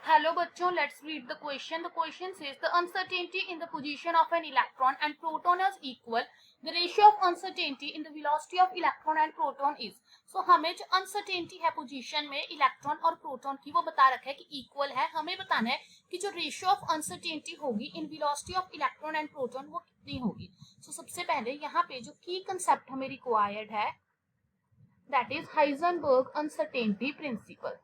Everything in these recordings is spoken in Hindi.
Hello बच्चों, let's read the question. The question says the uncertainty in the position of an electron and proton is equal. The ratio of uncertainty in the velocity of electron and proton is. So हमें जो uncertainty है पोजीशन में इलेक्ट्रॉन और प्रोटॉन की वो बता रखा है कि इक्वल है. हमें बताना है कि जो रेशियो ऑफ अनसर्टेनिटी होगी इन velocity of electron and proton वो कितनी होगी. सो सबसे पहले यहाँ पे जो की कंसेप्ट हमें रिक्वायर्ड है that is Heisenberg uncertainty principle.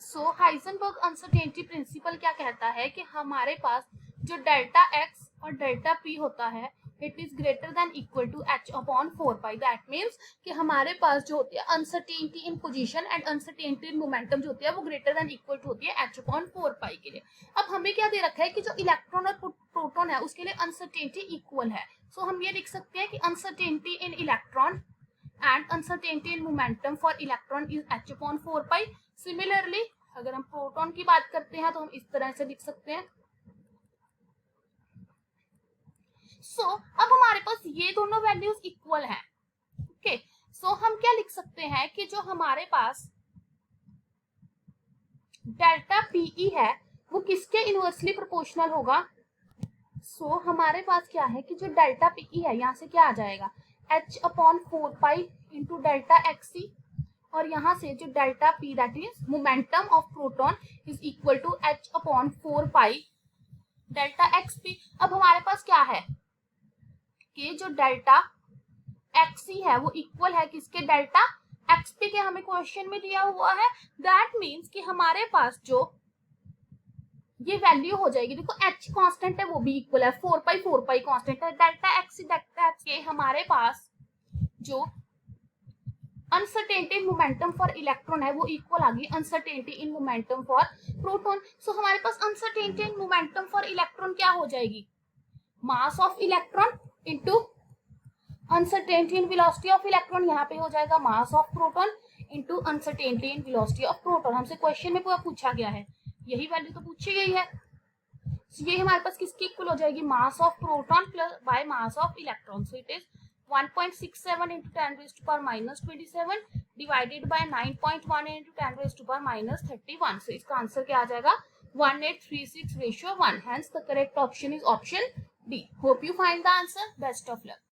So Heisenberg uncertainty principle क्या कहता है कि हमारे पास जो डेल्टा एक्स और डेल्टा पी होता है it is greater than equal to H upon 4 pi. That means कि हमारे पास जो होती है uncertainty in position and uncertainty in momentum जो होती है वो ग्रेटर देन इक्वल टू होती है एच अपॉन 4 पाई के लिए. अब हमें क्या दे रखा है कि जो इलेक्ट्रॉन और प्रोटॉन है उसके लिए अनसर्टेनिटी इक्वल है. सो हम ये लिख सकते हैं कि uncertainty in electron and uncertainty in momentum for electron is h upon 4 pi. Similarly अगर हम प्रोटॉन की बात करते हैं तो हम इस तरह से लिख सकते हैं. अब हमारे पास ये दोनों वैल्यूज इक्वल हैं. ओके, सो हम क्या लिख सकते हैं कि जो हमारे पास डेल्टा पीई है वो किसके इनवर्सली प्रोपोर्शनल होगा. हमारे पास क्या है कि जो डेल्टा पीई है यहाँ से क्या आ जाएगा h upon 4 pi into delta X और यहाँ से जो delta P that is momentum of proton is equal to h upon 4 pi delta X P. अब हमारे पास क्या है कि जो डेल्टा एक्सी है वो इक्वल है किसके डेल्टा एक्स पी के. हमें क्वेश्चन में दिया हुआ है दैट मीन्स कि हमारे पास जो ये वैल्यू हो जाएगी, देखो h कांस्टेंट है वो भी इक्वल है 4 पाई कांस्टेंट है. डेल्टा एक्स के हमारे पास जो uncertainty in momentum for electron है वो इक्वल आ गई uncertainty in momentum for proton. So हमारे पास uncertainty in momentum for electron क्या हो जाएगी mass of electron into uncertainty in velocity of electron. यहाँ पे हो जाएगा mass of proton into uncertainty in velocity of proton. हमसे क्वेश्चन में पूछा गया है, यही वैल्यू तो पूछी गई है. ये हमारे पास किसकी इक्वल हो जाएगी mass of proton plus by mass of electron. So it is 1.67 into 10 raised to power minus 27 divided by 9.1 into 10 raised to power minus 31. So इसका आंसर क्या आ जाएगा 1836:1. Hence the correct option is option D. Hope you find the answer. Best of luck.